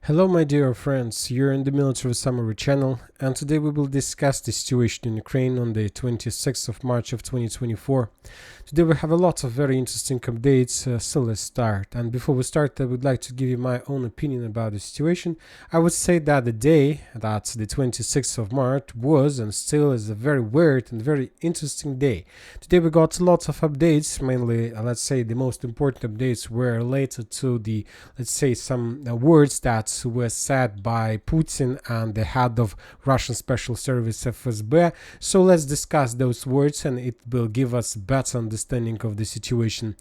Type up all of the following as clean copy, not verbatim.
Hello my dear friends, you're in the Military Summary channel, and today we will discuss the situation in Ukraine on the 26th of March of 2024. Today we have a lot of very interesting updates, so let's start. And before we start, I would like to give you my own opinion about the situation. I would say that the day, that's the 26th of March, was and still is a very weird and very interesting day. Today we got lots of updates, mainly, let's say the most important updates were related to the, let's say, some words that were said by Putin and the head of Russian Special Service FSB. So let's discuss those words and it will give us a better understanding of the situation.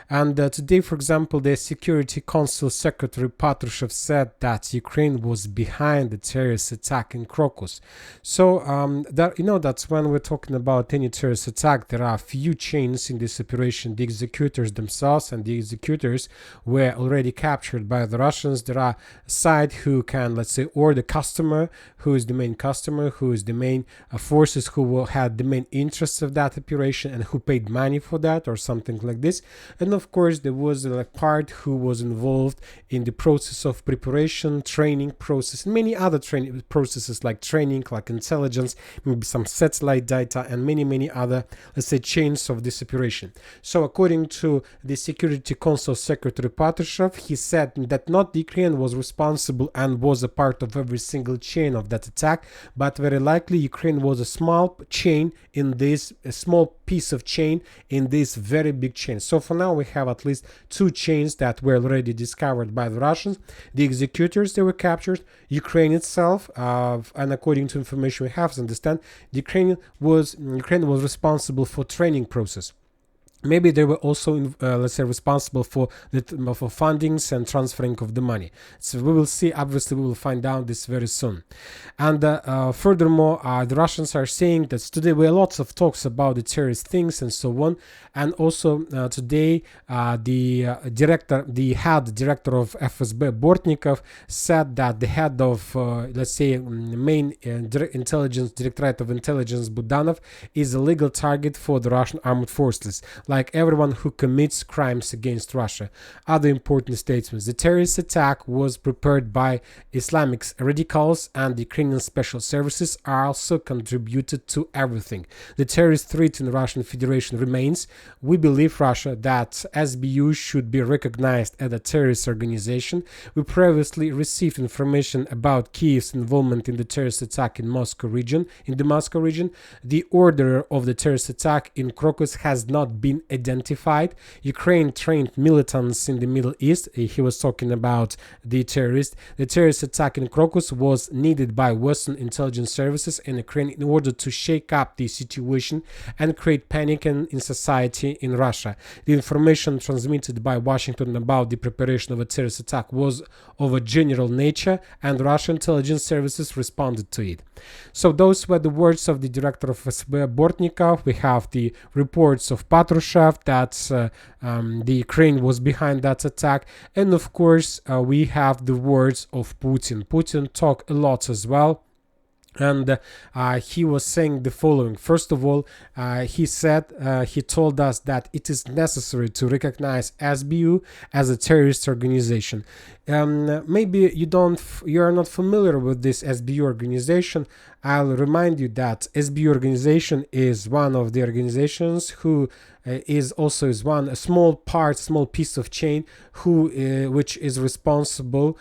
And today, for example, the Security Council Secretary Patrushev said that Ukraine was behind the terrorist attack in Crocus. So that's when we're talking about any terrorist attack, there are few chains in this operation. The executors themselves and the executors were already captured by the Russians. There are side who can, let's say, or the customer, who is the main customer, who is the main forces who had the main interests of that operation and who paid money for that or something like this. And of course there was a part who was involved in the process of preparation, training process, and many other training processes like training, like intelligence, maybe some satellite data, and many other, let's say, chains of this operation. So according to the Security Council Secretary Patrushev, he said that not the Ukraine was responsible and was a part of every single chain of that attack, but very likely Ukraine was a small chain in this, a small piece of chain in this very big chain. So for now we have at least two chains that were already discovered by the Russians. The executors, they were captured, Ukraine itself, and according to information we have to understand, Ukraine was responsible for training process. Maybe they were also, let's say, responsible for fundings and transferring of the money. So we will see. Obviously, we will find out this very soon. And furthermore, the Russians are saying that today were lots of talks about the terrorist things and so on. And also today, the head director of FSB, Bortnikov, said that the head of, let's say, main intelligence directorate of intelligence, Budanov, is a legal target for the Russian armed forces, like everyone who commits crimes against Russia. Other important statements: the terrorist attack was prepared by Islamic radicals, and the Ukrainian special services are also contributed to everything. The terrorist threat in the Russian Federation remains. We believe Russia that SBU should be recognized as a terrorist organization. We previously received information about Kiev's involvement in the terrorist attack in the Moscow region. The order of the terrorist attack in Crocus has not been identified. Ukraine trained militants in the Middle East. He was talking about the terrorist. The terrorist attack in Crocus was needed by Western intelligence services in Ukraine in order to shake up the situation and create panic in society in Russia. The information transmitted by Washington about the preparation of a terrorist attack was of a general nature, and Russian intelligence services responded to it. So those were the words of the director of FSB, Bortnikov. We have the reports of Patrushev that the Ukraine was behind that attack, and of course we have the words of Putin. Putin talked a lot as well. And he was saying the following. First of all, he told us that it is necessary to recognize SBU as a terrorist organization. Maybe you are not familiar with this SBU organization. I'll remind you that SBU organization is one of the organizations who is a small piece of chain which is responsible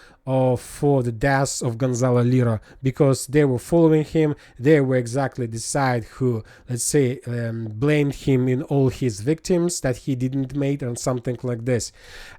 for the deaths of Gonzalo Lira, because they were following him. They were exactly the side who, let's say, blamed him in all his victims that he didn't make and something like this.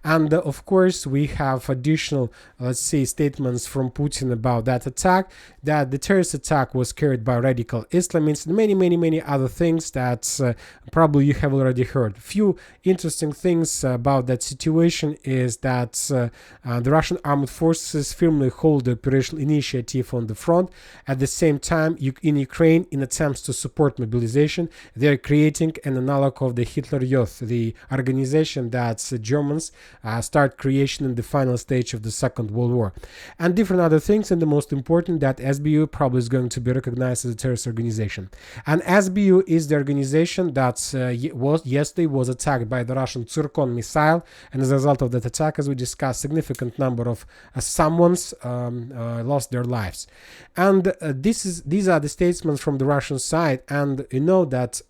And of course we have additional, let's say, statements from Putin about that attack, that the terrorist attack was carried by radical Islamists, and many other things that probably you have already heard. Few interesting things about that situation is that the Russian armed forces firmly hold the operational initiative on the front. At the same time, in Ukraine, in attempts to support mobilization, they are creating an analog of the Hitler Youth, the organization that Germans start creation in the final stage of the Second World War, and different other things. And the most important, that SBU probably is going to be recognized as a terrorist organization. And SBU is the organization that yes, they was attacked by the Russian Zircon missile, and as a result of that attack, as we discussed, significant number of someone's lost their lives. And these are the statements from the Russian side, and you know that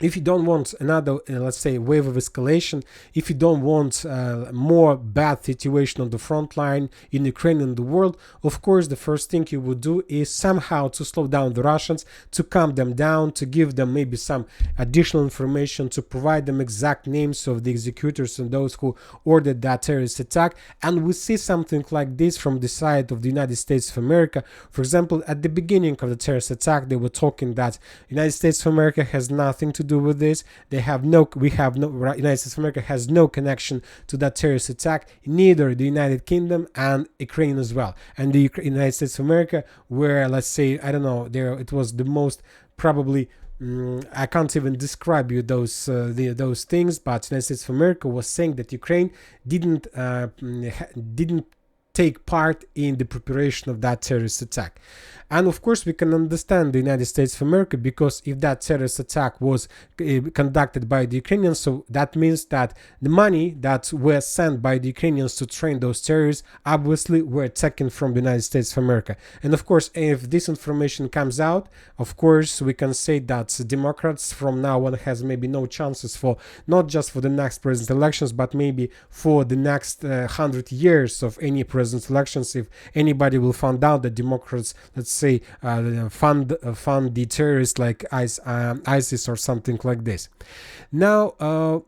if you don't want another, let's say, wave of escalation, if you don't want more bad situation on the front line in Ukraine and the world, of course, the first thing you would do is somehow to slow down the Russians, to calm them down, to give them maybe some additional information, to provide them exact names of the executors and those who ordered that terrorist attack. And we see something like this from the side of the United States of America. For example, at the beginning of the terrorist attack, they were talking that United States of America has nothing to do with this. United States of America has no connection to that terrorist attack, neither the United Kingdom and Ukraine as well. And the United States of America were, let's say, I don't know, it was the most probably I can't even describe you those things, but United States of America was saying that Ukraine didn't take part in the preparation of that terrorist attack. And of course, we can understand the United States of America, because if that terrorist attack was conducted by the Ukrainians, so that means that the money that were sent by the Ukrainians to train those terrorists obviously were taken from the United States of America. And of course, if this information comes out, of course, we can say that Democrats from now on has maybe no chances for not just for the next president elections, but maybe for the next 100 years of any president elections, if anybody will find out that Democrats, let's say, fund the terrorists like ISIS or something like this. Now,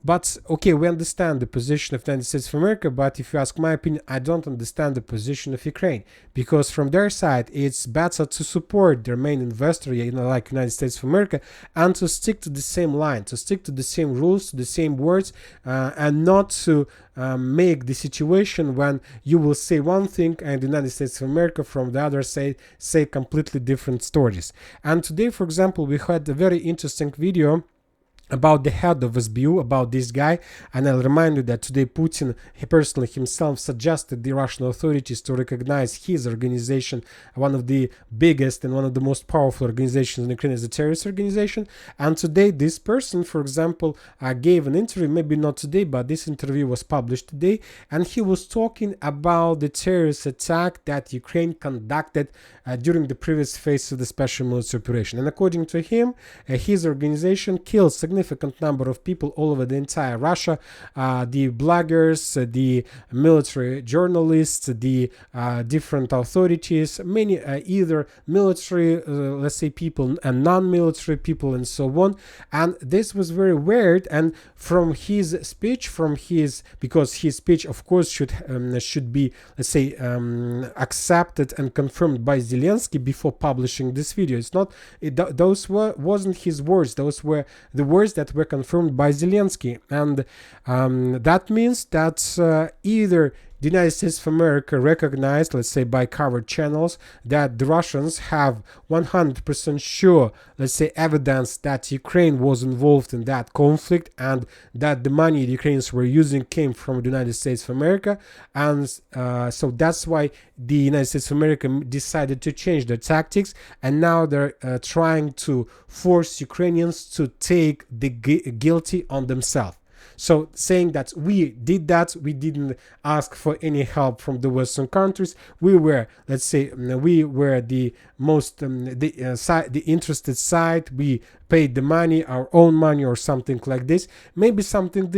but okay, we understand the position of the United States of America, but if you ask my opinion, I don't understand the position of Ukraine, because from their side, it's better to support their main investor, like United States of America, and to stick to the same line, to stick to the same rules, to the same words, and not to make the situation when you will say one thing and the United States of America from the other say completely different stories. And today, for example, we had a very interesting video about the head of SBU, about this guy, and I'll remind you that today Putin, he personally himself suggested the Russian authorities to recognize his organization, one of the biggest and one of the most powerful organizations in Ukraine, as a terrorist organization. And today this person, for example, gave an interview, maybe not today, but this interview was published today, and he was talking about the terrorist attack that Ukraine conducted during the previous phase of the special military operation. And according to him, his organization killed significant number of people all over the entire Russia, the bloggers, the military journalists, the different authorities, many either military, let's say, people and non-military people, and so on. And this was very weird. And from his speech, because his speech, of course, should be, let's say, accepted and confirmed by Zelensky before publishing this video. It's not, those wasn't his words. Those were the words that were confirmed by Zelensky. And that means that either the United States of America recognized, let's say by covered channels, that the Russians have 100% sure, let's say, evidence that Ukraine was involved in that conflict, and that the money the Ukrainians were using came from the United States of America. And so that's why the United States of America decided to change their tactics, and now they're trying to force Ukrainians to take the guilty on themselves. So saying that we did that, we didn't ask for any help from the Western countries. We were, let's say, we were the most, the interested side. We paid the money, our own money, or something like this. Maybe something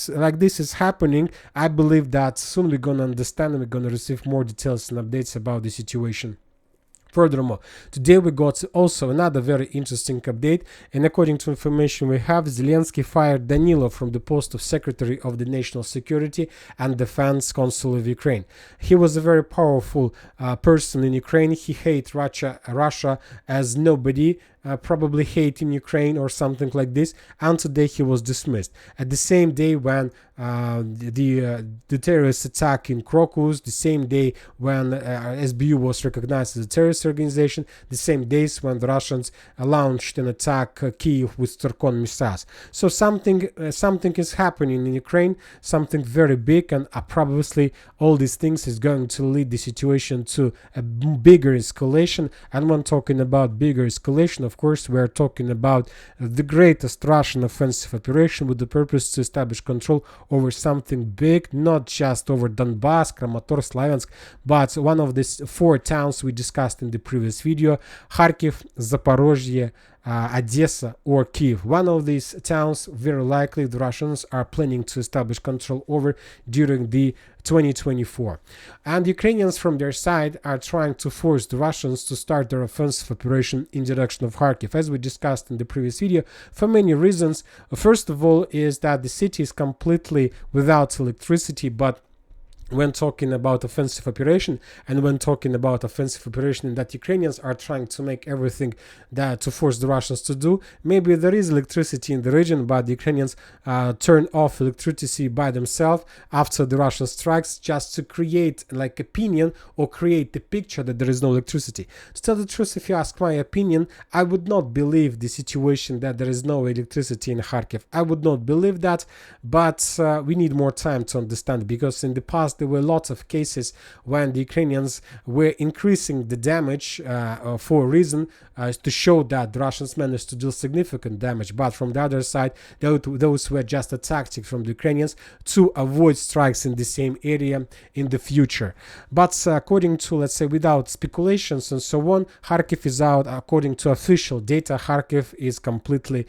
like this is happening. I believe that soon we're going to understand and we're going to receive more details and updates about the situation. Furthermore, today we got also another very interesting update, and according to information we have, Zelensky fired Danilo from the post of Secretary of the National Security and Defense Council of Ukraine. He was a very powerful person in Ukraine. He hates Russia as nobody probably hate in Ukraine or something like this, and today he was dismissed. At the same day when the terrorist attack in Crocus, the same day when SBU was recognized as a terrorist organization, the same days when the Russians launched an attack Kyiv with Zircon missiles. So something is happening in Ukraine, something very big, and probably all these things is going to lead the situation to a bigger escalation. And when talking about bigger escalation, of course, we are talking about the greatest Russian offensive operation with the purpose to establish control over something big, not just over Donbass, Kramatorsk, Slaviansk, but one of these 4 towns we discussed in the previous video: Kharkiv, Zaporozhye, Odessa or Kiev. One of these towns, very likely, the Russians are planning to establish control over during the 2024. And Ukrainians from their side are trying to force the Russians to start their offensive operation in direction of Kharkiv, as we discussed in the previous video, for many reasons. First of all is that the city is completely without electricity, but when talking about offensive operation and when talking about offensive operation that Ukrainians are trying to make everything that to force the Russians to do, maybe there is electricity in the region, but the Ukrainians turn off electricity by themselves after the Russian strikes, just to create like opinion or create the picture that there is no electricity. To tell the truth, if you ask my opinion, I would not believe the situation that there is no electricity in Kharkiv. I would not believe that, but we need more time to understand, because in the past there were lots of cases when the Ukrainians were increasing the damage for a reason to show that the Russians managed to do significant damage. But from the other side, those were just a tactic from the Ukrainians to avoid strikes in the same area in the future. But according to, let's say, without speculations and so on, Kharkiv is out. According to official data, Kharkiv is completely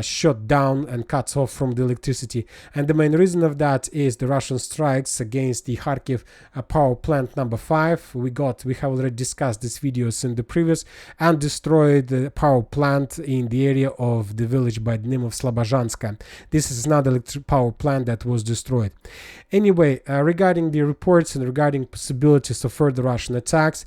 shut down and cut off from the electricity. And the main reason of that is the Russian strikes against the Kharkiv power plant number 5. We have already discussed these videos in the previous, and destroyed the power plant in the area of the village by the name of Slobozhanska. This is another electric power plant that was destroyed. Anyway, regarding the reports and regarding possibilities of further Russian attacks,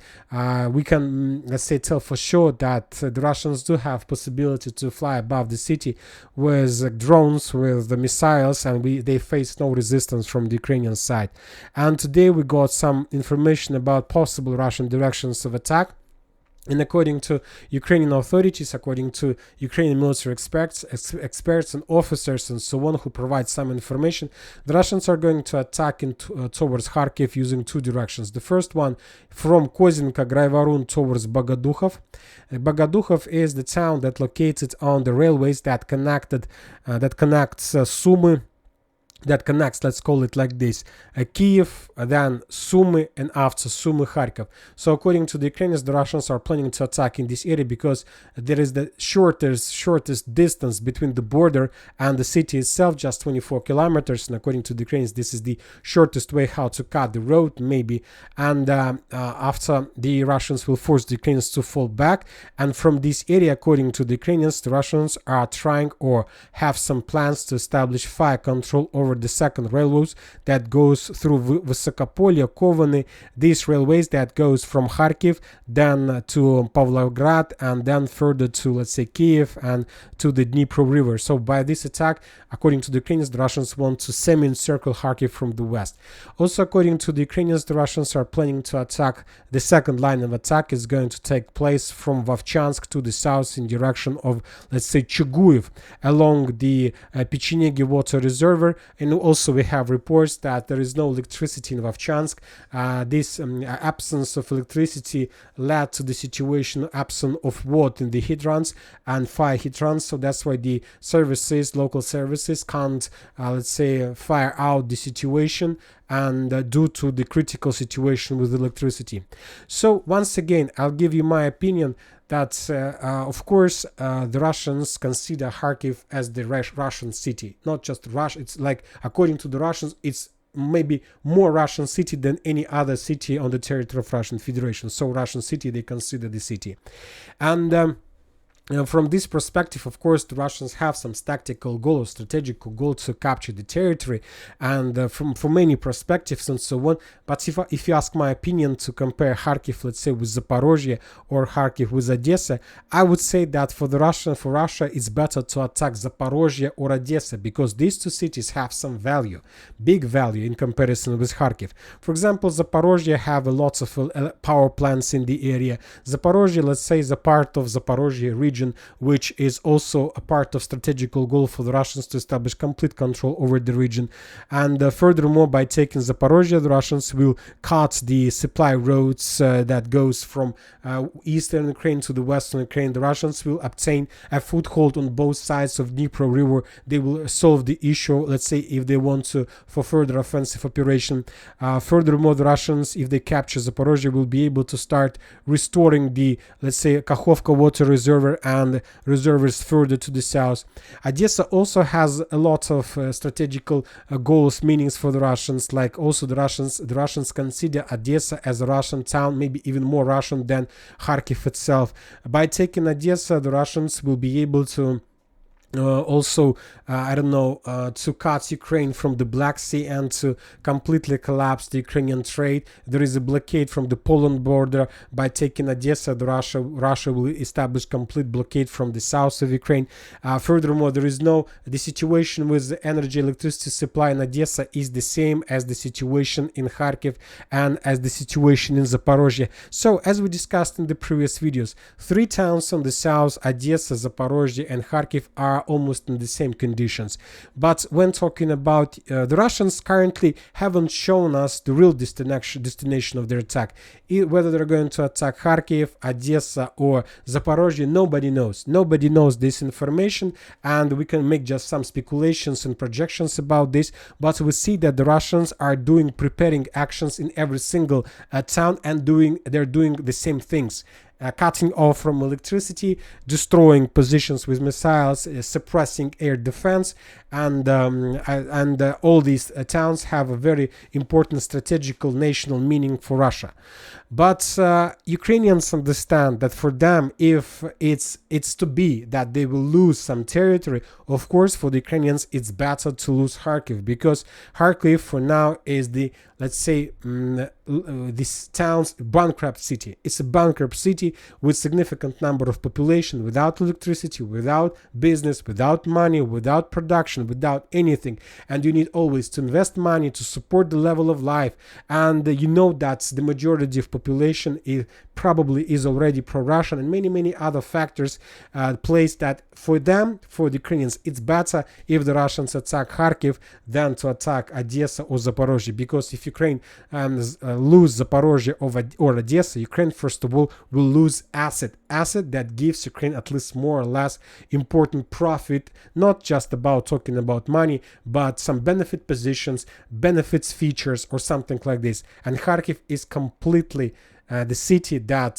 we can, let's say, tell for sure that the Russians do have possibility to fly above the city with drones, with the missiles, and they face no resistance from the Ukrainian side. And today we got some information about possible Russian directions of attack. And according to Ukrainian authorities, according to Ukrainian military experts and officers and so on who provide some information, the Russians are going to attack towards Kharkiv using 2 directions. The first one from Kozinka, Graivarun towards Bogodukhov. Bogodukhov is the town that located on the railways that connects Sumy. That connects, let's call it like this, Kiev, then Sumy, and after Sumy, Kharkiv. So according to the Ukrainians, the Russians are planning to attack in this area because there is the shortest distance between the border and the city itself, just 24 kilometers. And according to the Ukrainians, this is the shortest way how to cut the road, maybe. And after the Russians will force the Ukrainians to fall back. And from this area, according to the Ukrainians, the Russians are trying or have some plans to establish fire control over the second railways that goes through Vysokopolye, Kovany, these railways that goes from Kharkiv then to Pavlograd and then further to, let's say, Kiev and to the Dnipro River. So by this attack, according to the Ukrainians, the Russians want to semi-encircle Kharkiv from the west. Also, according to the Ukrainians, the Russians are planning to attack. The second line of attack is going to take place from Vovchansk to the south in direction of, let's say, Chuguyev along the Pechenegi water reservoir. And also we have reports that there is no electricity in Vovchansk. This absence of electricity led to the situation absence of water in the hydrants and fire hydrants. So that's why the local services can't, let's say, fire out the situation and due to the critical situation with electricity. So once again, I'll give you my opinion that, of course, the Russians consider Kharkiv as the Russian city, not just Russia. It's like, according to the Russians, it's maybe more Russian city than any other city on the territory of Russian Federation. So Russian city, they consider the city. And from this perspective, of course, the Russians have some tactical goal or strategical goal to capture the territory, and from many perspectives and so on. But if you ask my opinion to compare Kharkiv, let's say, with Zaporozhye or Kharkiv with Odessa, I would say that for Russia, it's better to attack Zaporozhye or Odessa, because these 2 cities have some value, big value in comparison with Kharkiv. For example, Zaporozhye have lots of power plants in the area. Zaporozhye, let's say, is a part of Zaporozhye region region, which is also a part of strategical goal for the Russians to establish complete control over the region. And furthermore, by taking Zaporozhye, the Russians will cut the supply roads that goes from eastern Ukraine to the western Ukraine. The Russians will obtain a foothold on both sides of Dnipro River. They will solve the issue, let's say, if they want to, for further offensive operation. Furthermore, the Russians, if they capture Zaporozhye, will be able to start restoring the, let's say, Kakhovka water reservoir and reservoirs further to the south. Odessa also has a lot of strategical goals, meanings for the Russians. Like also the Russians consider Odessa as a Russian town, maybe even more Russian than Kharkiv itself. By taking Odessa, the Russians will be able to also, to cut Ukraine from the Black Sea and to completely collapse the Ukrainian trade. There is a blockade from the Poland border. By taking Odessa, Russia will establish complete blockade from the south of Ukraine. Furthermore, the situation with the energy electricity supply in Odessa is the same as the situation in Kharkiv and as the situation in Zaporozhye. So, as we discussed in the previous videos, 3 towns on the south, Odessa, Zaporozhye and Kharkiv, are almost in the same conditions. But when talking about the Russians currently haven't shown us the real destination of their attack. Whether they're going to attack Kharkiv, Odessa or Zaporozhye, nobody knows. Nobody knows this information, and we can make just some speculations and projections about this. But we see that the Russians are preparing actions in every single town, and they're doing the same things. Cutting off from electricity, destroying positions with missiles, suppressing air defense, and all these towns have a very important strategical national meaning for Russia. But Ukrainians understand that for them, if it's to be that they will lose some territory, of course, for the Ukrainians, it's better to lose Kharkiv, because Kharkiv for now is the, let's say, this town's bankrupt city. It's a bankrupt city with significant number of population, without electricity, without business, without money, without production, without anything. And you need always to invest money to support the level of life. And you know that the majority of population probably is already pro-Russian, and many other factors place that for them, for the Ukrainians, it's better if the Russians attack Kharkiv than to attack Odessa or Zaporozhye, because if Ukraine lose Zaporozhye or Odessa, Ukraine first of all will lose asset that gives Ukraine at least more or less important profit, not just about talking about money, but some benefit positions, benefits features or something like this. And Kharkiv is completely the city that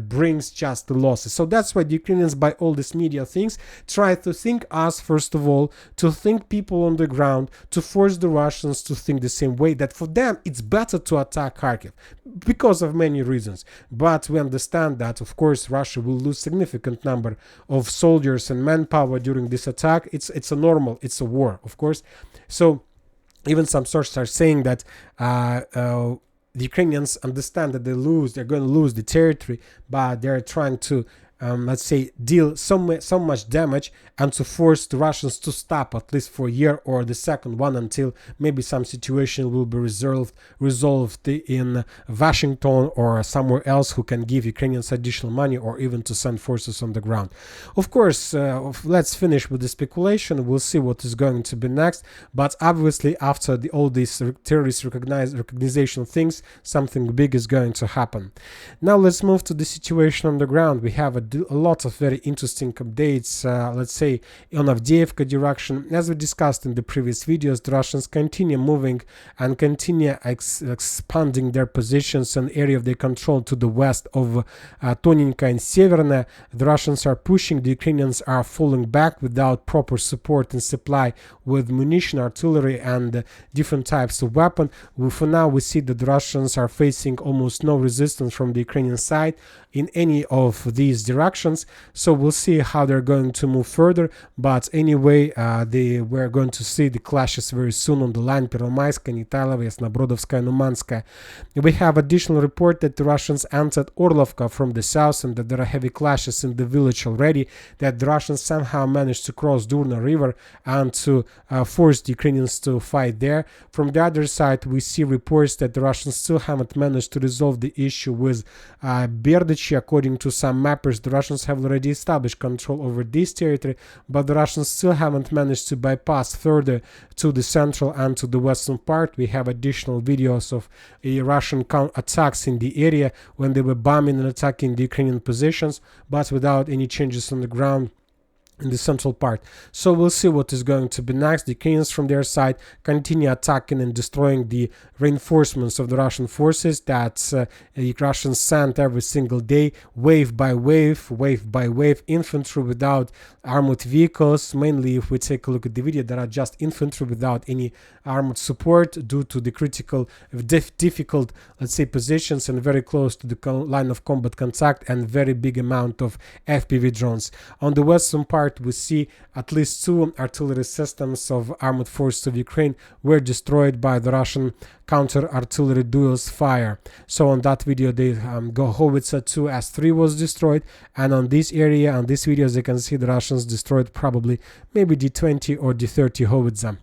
brings just the losses. So that's why the Ukrainians, by all these media things, try to think us, first of all, to think people on the ground, to force the Russians to think the same way, that for them it's better to attack Kharkiv because of many reasons. But we understand that, of course, Russia will lose significant number of soldiers and manpower during this attack. It's a war, of course. So even some sources are saying that the Ukrainians understand that they're going to lose the territory, but they're trying to, let's say, deal so much damage and to force the Russians to stop at least for a year or the second one until maybe some situation will be resolved in Washington or somewhere else who can give Ukrainians additional money or even to send forces on the ground. Of course, let's finish with the speculation. We'll see what is going to be next. But obviously, after all these terrorist recognition things, something big is going to happen. Now let's move to the situation on the ground. We have a lot of very interesting updates, let's say, on Avdiivka direction. As we discussed in the previous videos, the Russians continue moving and continue expanding their positions and area of their control to the west of Tonenka and Severne. The Russians are pushing, the Ukrainians are falling back without proper support and supply with munition, artillery and different types of weapon. For now, we see that the Russians are facing almost no resistance from the Ukrainian side in any of these directions. So we'll see how they're going to move further. But anyway, we're going to see the clashes very soon on the line Peromaiska, Nitайлова, Yasnobrodovskaya, Numanskaya. We have additional report that the Russians entered Orlovka from the south and that there are heavy clashes in the village already, that the Russians somehow managed to cross Durna River and to force the Ukrainians to fight there. From the other side, we see reports that the Russians still haven't managed to resolve the issue with Berdichi. According to some mappers, The Russians have already established control over this territory, but the Russians still haven't managed to bypass further to the central and to the western part. We have additional videos of Russian attacks in the area when they were bombing and attacking the Ukrainian positions, but without any changes on the ground in the central part. So we'll see what is going to be next. The Ukrainians from their side continue attacking and destroying the reinforcements of the Russian forces that the Russians sent every single day, wave by wave, infantry without armored vehicles. Mainly, if we take a look at the video, there are just infantry without any armored support due to the critical, difficult, let's say, positions and very close to the line of combat contact and very big amount of FPV drones. On the western part, we see at least 2 artillery systems of armored forces of Ukraine were destroyed by the Russian counter-artillery duels fire. So on that video, the Howitzer 2S3 was destroyed, and on this area, on these videos, you can see the Russians destroyed probably maybe the 20 or the 30 Howitzer.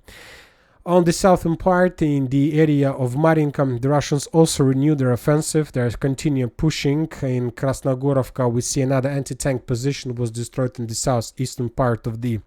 On the southern part, in the area of Marinka, the Russians also renewed their offensive. They continue pushing. In Krasnogorovka, we see another anti-tank position was destroyed in the southeastern part of the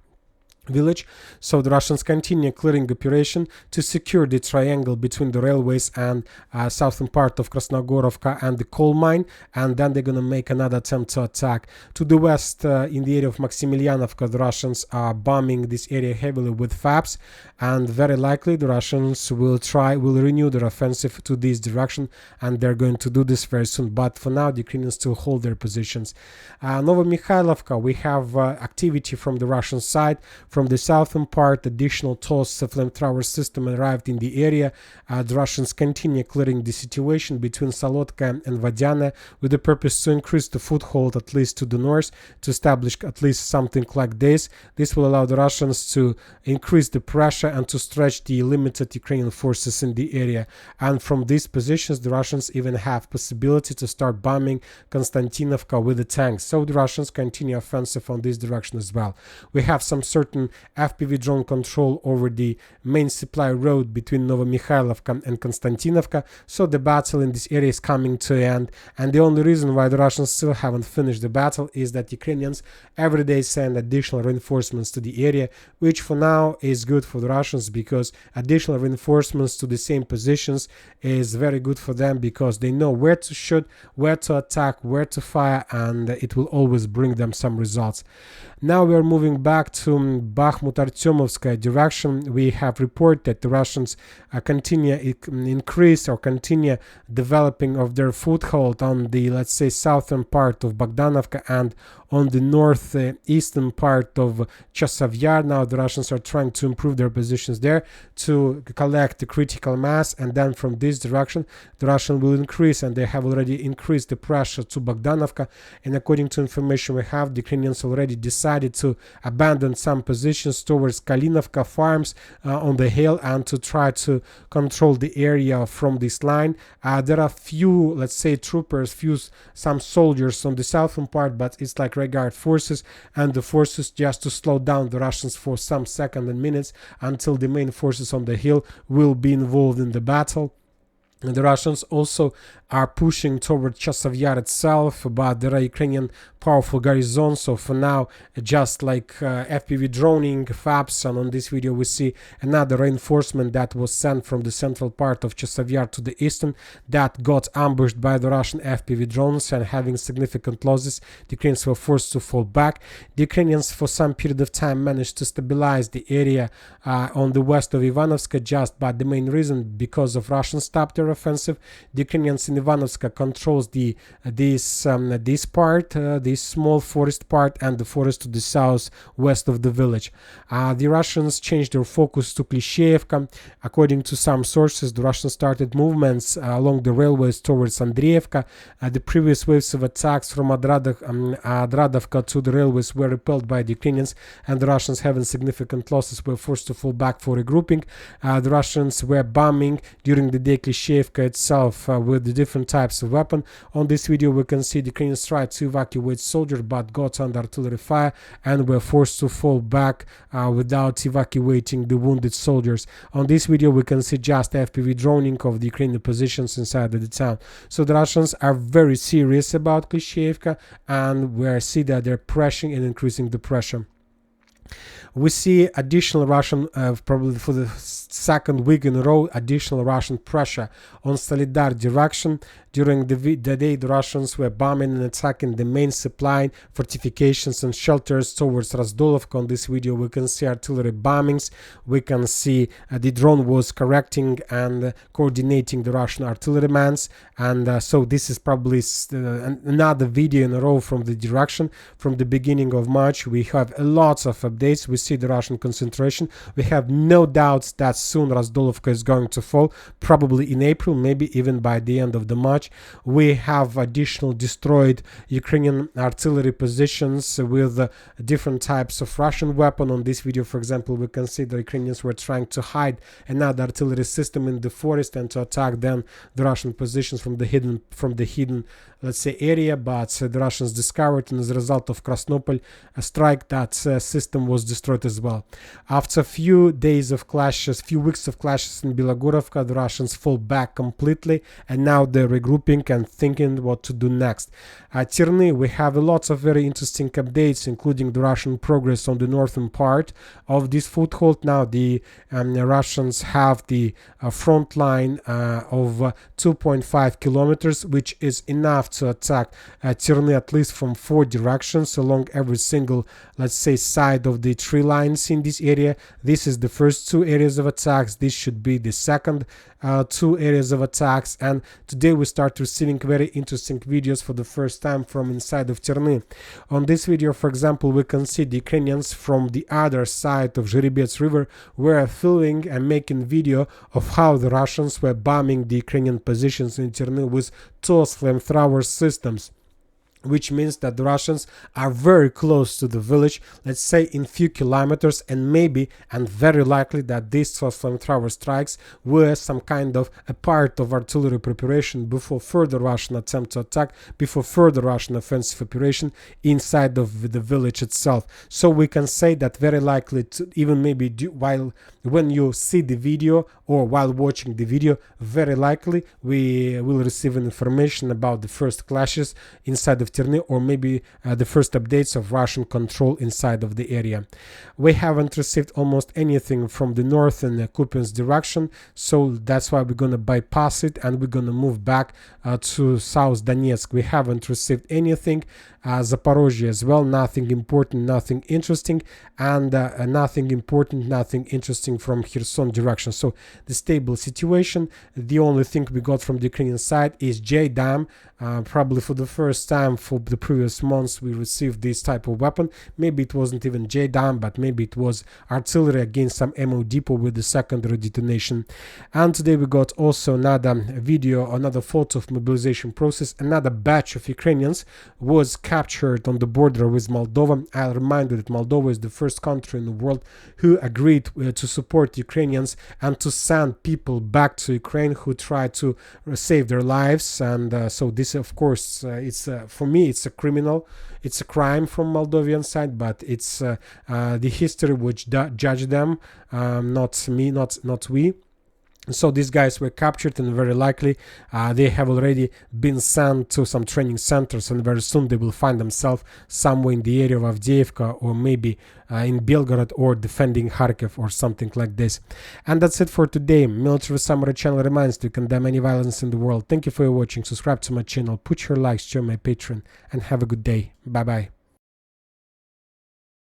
village. So the Russians continue clearing operation to secure the triangle between the railways and southern part of Krasnogorovka and the coal mine, and then they're going to make another attempt to attack. To the west, in the area of Maximilianovka, the Russians are bombing this area heavily with FABs, and very likely the Russians will renew their offensive to this direction, and they're going to do this very soon. But for now, the Ukrainians still hold their positions. Novomikhailovka, we have activity from the Russian side. From the southern part, additional TOS flamethrower system arrived in the area. The Russians continue clearing the situation between Salotka and Vadiana with the purpose to increase the foothold at least to the north, to establish at least something like this. This will allow the Russians to increase the pressure and to stretch the limited Ukrainian forces in the area. And from these positions, the Russians even have possibility to start bombing Konstantinovka with the tanks. So the Russians continue offensive on this direction as well. We have some certain FPV drone control over the main supply road between Novomikhailovka and Konstantinovka, so the battle in this area is coming to an end, and the only reason why the Russians still haven't finished the battle is that Ukrainians every day send additional reinforcements to the area, which for now is good for the Russians, because additional reinforcements to the same positions is very good for them, because they know where to shoot, where to attack, where to fire, and it will always bring them some results. Now we are moving back to Bakhmut-Artyomovskaya direction. We have reported that the Russians continue developing of their foothold on the, let's say, southern part of Bogdanovka and on the northeastern part of Chasov. Now the Russians are trying to improve their positions there to collect the critical mass, and then from this direction the Russian will increase, and they have already increased the pressure to Bogdanovka. And according to information we have, the Ukrainians already decided to abandon some positions towards Kalinovka farms on the hill and to try to control the area from this line. There are few, let's say, troopers, some soldiers on the southern part, but it's like regular forces, and the forces just to slow down the Russians for some seconds and minutes until the main forces on the hill will be involved in the battle. And the Russians also are pushing toward Chasov itself, but there are Ukrainian powerful garrisons. So for now, just like FPV droning, FABs, and on this video we see another reinforcement that was sent from the central part of Chasov to the eastern that got ambushed by the Russian FPV drones, and having significant losses, the Ukrainians were forced to fall back. The Ukrainians for some period of time managed to stabilize the area on the west of Ivanovska, but the main reason because of Russian stopped their offensive. The Ukrainians in Ivanovska controls this part, this small forest part, and the forest to the southwest of the village. The Russians changed their focus to Klishevka. According to some sources, the Russians started movements along the railways towards Andreevka. The previous waves of attacks from Adradovka to the railways were repelled by the Ukrainians, and the Russians, having significant losses, were forced to fall back for regrouping. The Russians were bombing during the day Klishevka itself with the different types of weapon. On this video we can see the Ukrainians tried to evacuate soldiers but got under artillery fire and were forced to fall back without evacuating the wounded soldiers. On this video we can see just FPV droning of the Ukrainian positions inside of the town. So the Russians are very serious about Klishchiivka, and we see that they're pressing and increasing the pressure. We see additional Russian, probably for the second week in a row, additional Russian pressure on Solidar direction. During the day, the Russians were bombing and attacking the main supply, fortifications and shelters towards Razdolovka. On this video, we can see artillery bombings. We can see the drone was correcting and coordinating the Russian artillerymen. And so this is probably another video in a row from the direction. From the beginning of March, we have lots of updates. We see the Russian concentration. We have no doubts that soon Razdolovka is going to fall, probably in April, maybe even by the end of the March. We have additional destroyed Ukrainian artillery positions with different types of Russian weapon. On this video, for example, we can see the Ukrainians were trying to hide another artillery system in the forest and to attack then the Russian positions from the hidden let's say area, but the Russians discovered, and as a result of Krasnopol strike, that system was destroyed as well. After a few days of clashes, few weeks of clashes in Bilogorovka, the Russians fall back completely, and now they're regrouping and thinking what to do next. At Terny, we have lots of very interesting updates, including the Russian progress on the northern part of this foothold. Now the Russians have the front line of 2.5 kilometers, which is enough to attack Terny at least from 4 directions along every single, let's say, side of the tree lines in this area. This is the first 2 areas of attacks. This should be the second 2 areas of attacks, and today we start receiving very interesting videos for the first time from inside of Terny. On this video, for example, we can see the Ukrainians from the other side of Zherebets River were filming and making video of how the Russians were bombing the Ukrainian positions in Terny with TOS flamethrower systems, which means that the Russians are very close to the village, let's say in few kilometers, and maybe and very likely that these flamethrower strikes were some kind of a part of artillery preparation before further Russian attempt to attack, before further Russian offensive operation inside of the village itself. So we can say that very likely, even maybe when you see the video or while watching the video, very likely we will receive information about the first clashes inside of Terny, or maybe the first updates of Russian control inside of the area. We haven't received almost anything from the north and Kupiansk direction, so that's why we're gonna bypass it and we're gonna move back to South Donetsk. We haven't received anything. Zaporozhye as well, nothing important, nothing interesting, and nothing important, nothing interesting from Kherson direction. So the stable situation. The only thing we got from the Ukrainian side is JDAM. Probably for the first time for the previous months we received this type of weapon. Maybe it wasn't even JDAM, but maybe it was artillery against some MO depot with the secondary detonation. And today we got also another video, another photo of mobilization process. Another batch of Ukrainians was captured on the border with Moldova. I'll remind you that Moldova is the first country in the world who agreed to support Ukrainians and to send people back to Ukraine who try to save their lives. And so this, of course, it's for me, it's a it's a crime from Moldovan side, but it's the history which judge them, not me, not we. So these guys were captured, and very likely they have already been sent to some training centers, and very soon they will find themselves somewhere in the area of Avdiivka, or maybe in Belgorod, or defending Kharkiv or something like this. And that's it for today. Military Summary channel reminds to condemn any violence in the world. Thank you for watching. Subscribe to my channel, put your likes, join my Patreon, and have a good day. Bye bye.